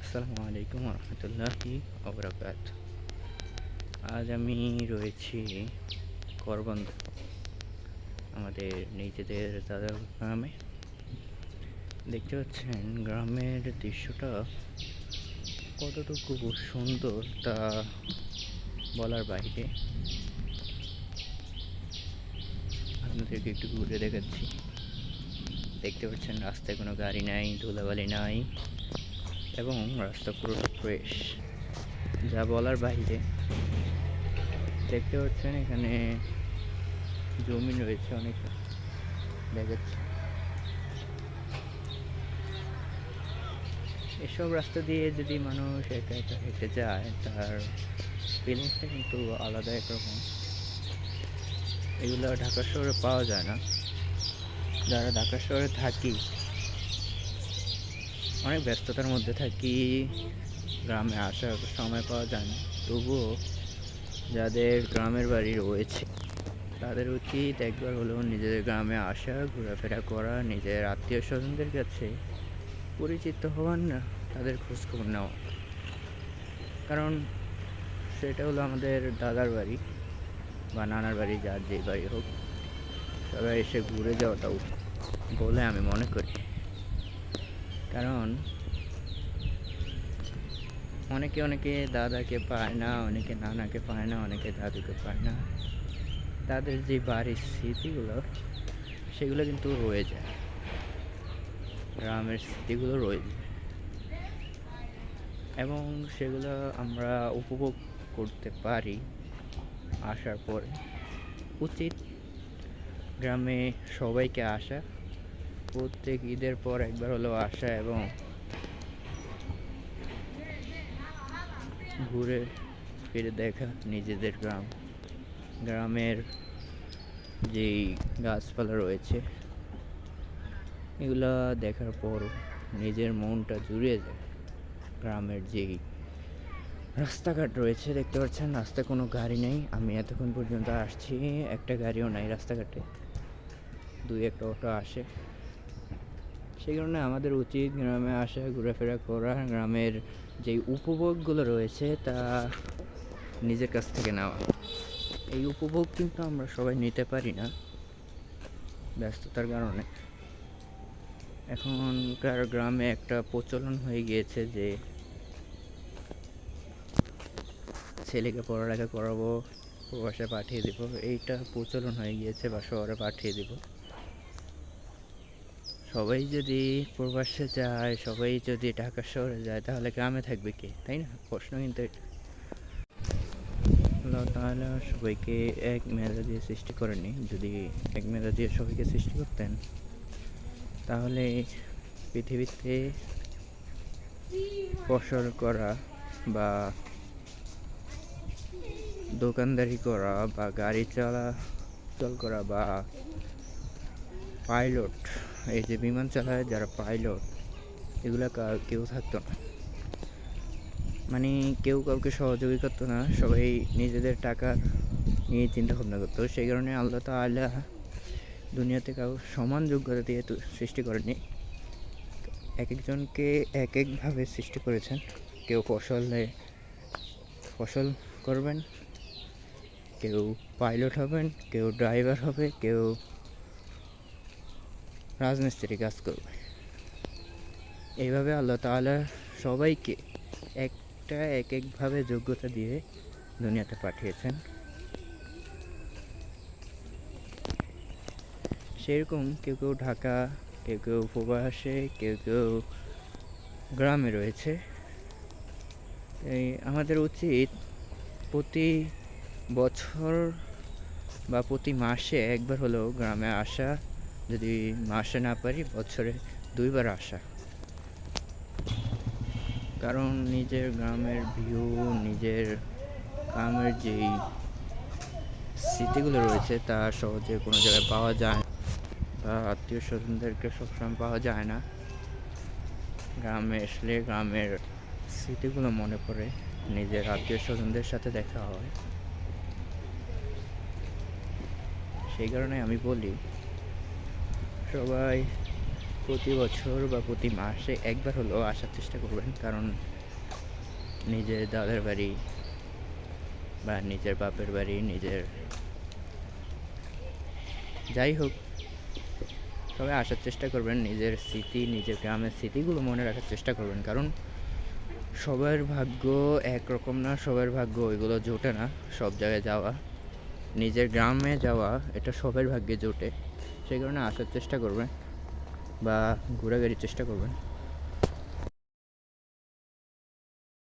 আসসালামু আলাইকুম রহমতুল্লাহি ওবরাকাত। আজ আমি রয়েছি করবন্দ, আমাদের নিজেদের দাদা গ্রামে। দেখতে পাচ্ছেন গ্রামের দৃশ্যটা কতটুকু সুন্দর তা বলার বাইরে। আপনাদেরকে একটু ঘুরে দেখাচ্ছি। দেখতে পাচ্ছেন রাস্তায় কোনো গাড়ি নাই, ধুলাবালি নাই এবং রাস্তা পুরোটা ফ্রেশ, যা বলার বাইরে। দেখতে পাচ্ছেন এখানে জমি রয়েছে অনেক, দেখাচ্ছে। এসব রাস্তা দিয়ে যদি মানুষ একা একা হেঁটে যায়, তার ফিলিংসটা কিন্তু আলাদা একরকম। এগুলো ঢাকা শহরে পাওয়া যায় না। যারা ঢাকা শহরে থাকি, অনেক ব্যস্ততার মধ্যে থাকি, গ্রামে আসার সময় পাওয়া যায় না। তবুও যাদের গ্রামের বাড়ি রয়েছে, তাদের উচিত একবার হলেও নিজেদের গ্রামে আসা, ঘোরাফেরা করা, নিজের আত্মীয় স্বজনদের কাছে পরিচিত হওয়ার না, তাদের খোঁজখবর নেওয়া। কারণ সেটা হলো আমাদের দাদার বাড়ি বা নানার বাড়ি, যার যেই বাড়ি হোক, সবাই এসে ঘুরে যাওয়াটা উচিত বলে আমি মনে করি। কারণ অনেকে দাদাকে পায় না, অনেকে নানাকে পায় না, অনেকে দাদুকে পায় না। তাদের যে বাড়ির স্মৃতিগুলো, সেগুলো কিন্তু রয়ে যায়, গ্রামের স্মৃতিগুলো রয়ে যায় এবং সেগুলো আমরা উপভোগ করতে পারি আসার পরে। উচিত গ্রামে সবাইকে আসা, প্রত্যেক ঈদের পর একবার হলেও আসা এবং ঘুরে ফিরে দেখা নিজেদের গ্রামের যেই গাছপালা রয়েছে, এগুলা দেখার পর নিজের মনটা জুড়িয়ে যায়। গ্রামের যেই রাস্তাঘাট রয়েছে, দেখতে পাচ্ছেন রাস্তায় কোনো গাড়ি নেই। আমি এতক্ষণ পর্যন্ত আসছি, একটা গাড়িও নাই রাস্তাঘাটে, দুই একটা অটো আসে। সেই কারণে আমাদের উচিত গ্রামে আসা, ঘোরাফেরা করা, গ্রামের যেই উপভোগগুলো রয়েছে তা নিজের কাছ থেকে নেওয়া। এই উপভোগ কিন্তু আমরা সবাই নিতে পারি না ব্যস্ততার কারণে। এখনকার গ্রামে একটা প্রচলন হয়ে গিয়েছে যে ছেলেকে পড়ালেখা করাবো, প্রবাসে পাঠিয়ে দেবো, এইটা প্রচলন হয়ে গিয়েছে, বা শহরে পাঠিয়ে দেবো। সবাই যদি প্রবাসে যায়, সবাই যদি ঢাকা শহরে যায়, তাহলে গ্রামে থাকবে কে, তাই না? প্রশ্ন কিন্তু এটা। আল্লাহ তাআলা সবাইকে এক মেধা দিয়ে সৃষ্টি করেনি। যদি এক মেধা দিয়ে সবাইকে সৃষ্টি করতেন, তাহলে পৃথিবীতে ফসল করা বা দোকানদারি করা বা গাড়ি চলাচল করা বা পাইলট, এই যে বিমান চালায় যারা পাইলট, এগুলা কেউ থাকতো না। মানে কেউ কাউকে সহযোগী করতো না, সবাই নিজেদের টাকা নিয়ে চিন্তা ভাবনা করতো। সেই কারণে আল্লাহ তাআলা দুনিয়াতে কাউ সমান যোগ্যতা দিয়ে সৃষ্টি করেনি, এক একজনকে এক একভাবে সৃষ্টি করেছেন। কেউ ফসল করবেন, কেউ পাইলট হবেন, কেউ ড্রাইভার হবে, কেউ রাজমিস্ত্রি কাজ করবে। এইভাবে আল্লাহ তাআলা সবাইকে এক একভাবে যোগ্যতা দিয়ে দুনিয়াতে পাঠিয়েছেন। সেরকম কেউ কেউ ঢাকা, কেউ কেউ প্রবাসে, কেউ কেউ গ্রামে রয়েছে। এই আমাদের উচিত প্রতি বছর বা প্রতি মাসে একবার হলেও গ্রামে আসা, যদি মাসে না পারি বছরে 2বার আসা। কারণ নিজের গ্রামের ভিউ, নিজের গ্রামের যেই স্মৃতিগুলো রয়েছে তা সহজে কোনো জায়গায় পাওয়া যায় না, বা আত্মীয় স্বজনদেরকে সবসময় পাওয়া যায় না। গ্রামে আসলে গ্রামের স্মৃতিগুলো মনে পড়ে, নিজের আত্মীয় স্বজনদের সাথে দেখা হয়। সেই কারণে আমি বলি, সবাই প্রতি বছর বা প্রতি মাসে একবার হলেও আসার চেষ্টা করবেন, কারণ নিজের দাদার বাড়ি বা নিজের বাপের বাড়ি, নিজের যাই হোক, তবে আসার চেষ্টা করবেন। নিজের স্মৃতি, নিজের গ্রামের স্মৃতিগুলো মনে রাখার চেষ্টা করবেন, কারণ সবার ভাগ্য একরকম না, সবার ভাগ্য ওইগুলো জোটে না সব জায়গায় যাওয়া। নিজের গ্রামে যাওয়া এটা সবার ভাগ্যে জোটে, সেই কারণে আসার চেষ্টা করবেন বা ঘোরাঘুরির চেষ্টা করবেন।